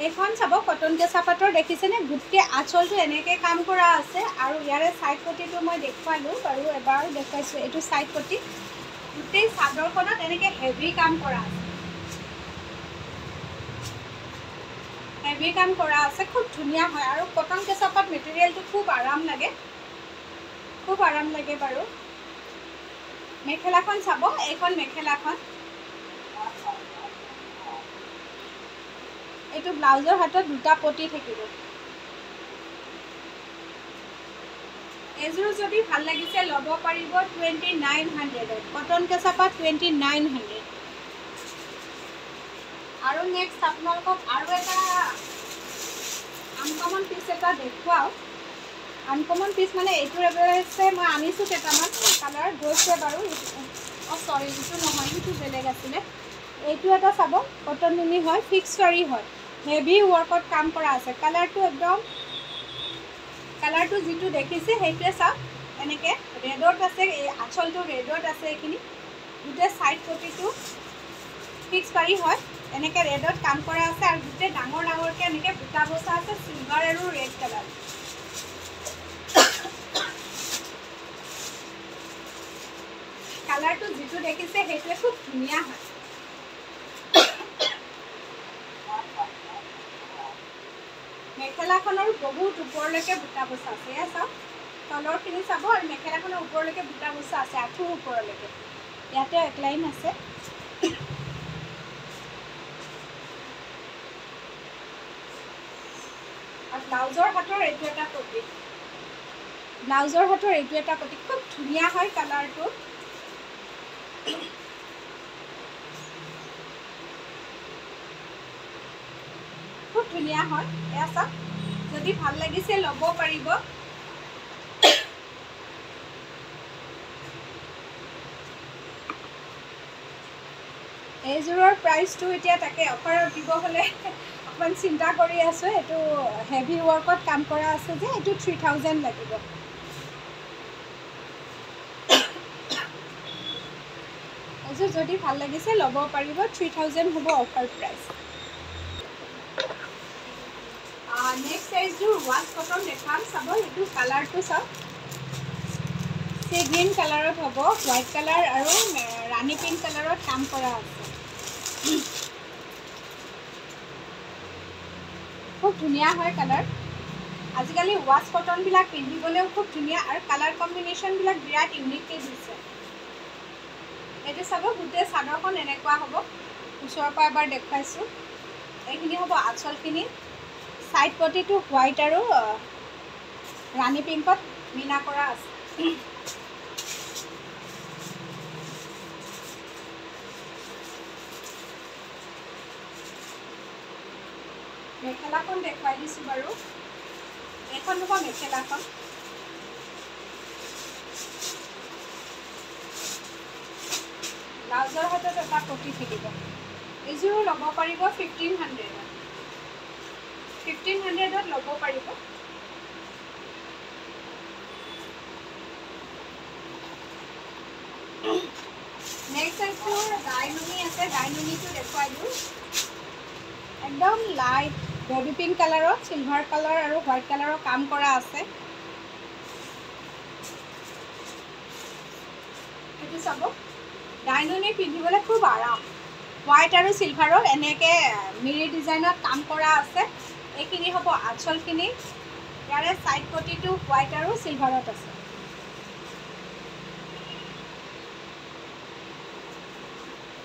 এইখন চাব কটন কেঁচা পাটৰ দেখিছেনে গোটেই আঁচলটো এনেকৈ কাম কৰা আছে আৰু ইয়াৰে ছাইড পটিটো মই দেখুৱালোঁ বাৰু এবাৰ দেখুৱাইছোঁ এইটো ছাইড পটি গোটেই চাদৰখনত এনেকৈ হেভি কাম কৰা আছে খুব ধুনীয়া হয় আৰু কটন কেঁচা পাট মেটেৰিয়েলটো খুব আৰাম লাগে বাৰু মেখেলাখন চাব এইখন মেখেলাখন এইটো ব্লাউজৰ হাতত দুটা পটি থাকিব এযোৰ যদি ভাল লাগিছে ল'ব পাৰিব 2900 কটন কেঁচা পাট 2900 আৰু নেক্সট আপোনালোকক আৰু এটা আনকমন পিচ এটা দেখুৱাও আনকমন পিচ মানে এইটোৰ এভাৰেজে মই আনিছোঁ কেইটামান কালাৰ গৈছে বাৰু সৰি এইটো নহয় সেইটো বেলেগ আছিলে এইটো এটা চাব কটন নুনি হয় ফিক্স শাৰী হয় হেভি ৱৰ্কত কাম কৰা আছে কালাৰটো যিটো দেখিছে সেইটোৱে চাওক এনেকৈ ৰেডত আছে এই আঁচলটো ৰেডত আছে এইখিনি গোটেই ছাইড পটিটো ফিক্স শাৰী হয় এনেকৈ ৰেডত কাম কৰা আছে আৰু গোটেই ডাঙৰকৈ এনেকৈ বুটা বচা আছে চিলভাৰ আৰু ৰেড কালাৰ কালাৰটো যিটো দেখিছে সেইটোৱে খুব ধুনীয়া হয় মেখেলাখনৰ বহুত ওপৰলৈকে বুটা বচা আছে এয়া চাওক তলৰখিনি চাব আৰু মেখেলাখনৰ ওপৰলৈকে বুটা বচা আছে আঁঠুৰ ওপৰলৈকে ইয়াতে এক লাইন আছে আৰু ব্লাউজৰ হাতৰ এইটো এটা পটি খুব ধুনীয়া হয় কালাৰটো খুব ধুনীয়া হয় এয়া চাওক যদি ভাল লাগিছে ল'ব পাৰিব এইযোৰৰ প্ৰাইচটো এতিয়া তাকে অফাৰত দিব হ'লে অকণমান চিন্তা কৰি আছোঁ এইটো হেভি ৱৰ্কত কাম কৰা আছে যে এইটো 3000 লাগিব এইযোৰ যদি ভাল লাগিছে ল'ব পাৰিব 3000 হ'ব অফাৰ প্ৰাইচ নেক্সট এইযোৰ ৱাছ কটন দেখাম চাব এইটো কালাৰটো চাওক চি গ্ৰীণ কালাৰত হ'ব হোৱাইট কালাৰ আৰু ৰাণী পিংক কালাৰত কাম কৰা আছে খুব ধুনীয়া হয় কালাৰ আজিকালি ৱাছ কটনবিলাক পিন্ধিবলৈও খুব ধুনীয়া আৰু কালাৰ কম্বিনেশ্যনবিলাক বিৰাট ইউনিককৈ দিছে এইটো চাব গোটেই চাদৰখন এনেকুৱা হ'ব ওচৰৰ পৰা এবাৰ দেখুৱাইছোঁ এইখিনি হ'ব আঁচলখিনি ছাইড পটিটো হোৱাইট আৰু ৰাণী পিংকত মিনা কৰা আছে মেখেলাখন দেখুৱাই দিছোঁ বাৰু এইখন হ'ব মেখেলাখন ব্লাউজৰ হাতত এটা পটি থাকিব এইযোৰো ল'ব পাৰিব 1500ত ল'ব পাৰিব নেক্সট এইটোৰ ডাইনুনি আছে ডাইনুনিটো দেখুৱাই দিওঁ একদম লাইট বেবি পিংক কালাৰত চিলভাৰ কালাৰ আৰু হোৱাইট কালাৰৰ কাম কৰা আছে এইটো চাব ডাইনুনি পিন্ধিবলৈ খুব আৰাম হোৱাইট আৰু চিলভাৰত এনেকৈ মিৰি ডিজাইনত কাম কৰা আছে এইখিনি হ'ব আঁচলখিনি ইয়াৰে ছাইড পটিটো হোৱাইট আৰু চিলভাৰত আছে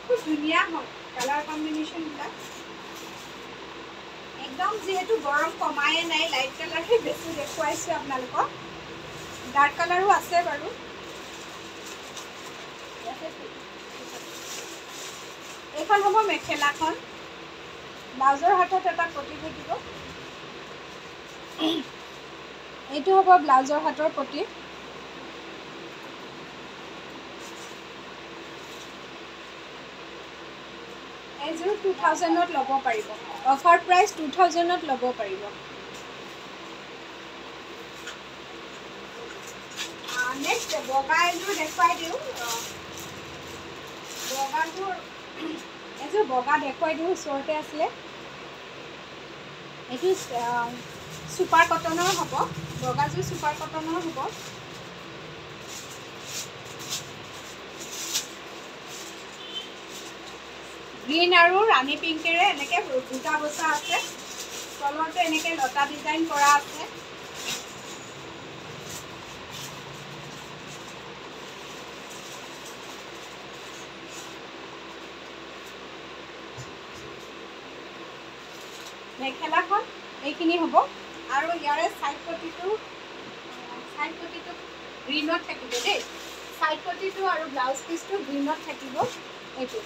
খুব ধুনীয়া হয় কালাৰ কম্বিনেশ্যনবিলাক একদম যিহেতু গৰম কমায়ে নাই লাইট কালাৰহে বেছি দেখুৱাইছোঁ আপোনালোকক ডাৰ্ক কালাৰো আছে বাৰু এইখন হ'ব মেখেলাখন ব্লাউজৰ হাতত এটা পটি থাকিব এইটো হ'ব ব্লাউজৰ হাতৰ পটি এইযোৰ 2000ত ল'ব পাৰিব অফাৰ প্ৰাইচ 2000ত ল'ব পাৰিব নেক্সট বগা এযোৰ দেখুৱাই দিওঁ বগাযোৰ এযোৰ বগা দেখুৱাই দিওঁ ওচৰতে আছিলে এইটো সুপাৰ কটনৰ হ'ব, বগাযোৰ সুপাৰ কটনৰ হ'ব। গ্ৰীণ আৰু ৰাণী পিংকেৰে এনেকৈ বুটা বচা আছে, তলতে এনেকৈ লতা ডিজাইন কৰা আছে। মেখেলাখন এইখিনি হ'ব আৰু ইয়াৰে সাইড পটিটো গ্ৰীণত থাকিব দেই। সাইড পটিটো আৰু ব্লাউজ পিচটো গ্ৰীণত থাকিব। এইটো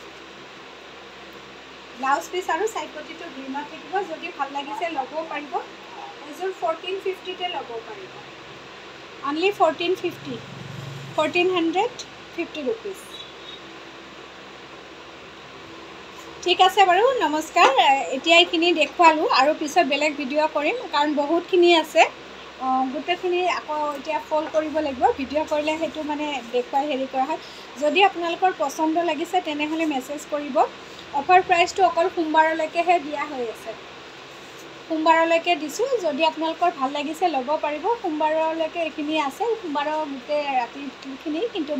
ব্লাউজ পিচ আৰু সাইড পটিটো গ্ৰীণত থাকিব। যদি ভাল লাগিছে ল'ব পাৰিব। এযোৰ 1450তে ল'ব পাৰিব। Only 1450 rupees. ঠিক আছে বাৰু, নমস্কাৰ। এতিয়া এইখিনি দেখুৱালোঁ আৰু পিছত বেলেগ ভিডিঅ' কৰিম, কাৰণ বহুতখিনি আছে। গোটেইখিনি আকৌ এতিয়া ফ'ল্ড কৰিব লাগিব। ভিডিঅ' কৰিলে সেইটো মানে দেখুৱাই হেৰি কৰা হয়। যদি আপোনালোকৰ পচন্দ লাগিছে তেনেহ'লে মেছেজ কৰিব। অফাৰ প্ৰাইচটো অকল সোমবাৰলৈকেহে দিয়া হৈ আছে। সোমবাৰলৈকে দিছোঁ। যদি আপোনালোকৰ ভাল লাগিছে ল'ব পাৰিব। সোমবাৰলৈকে এইখিনি আছে। সোমবাৰৰ গোটেই ৰাতিখিনি, কিন্তু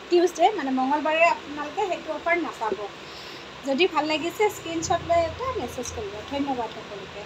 টিউজডে মানে মঙলবাৰে আপোনালোকে সেইটো অফাৰ নাপাব। যদি ভাল লাগিছে স্ক্ৰীনশ্বট লৈ এটা মেছেজ কৰিব। ধন্যবাদ সকলোকে।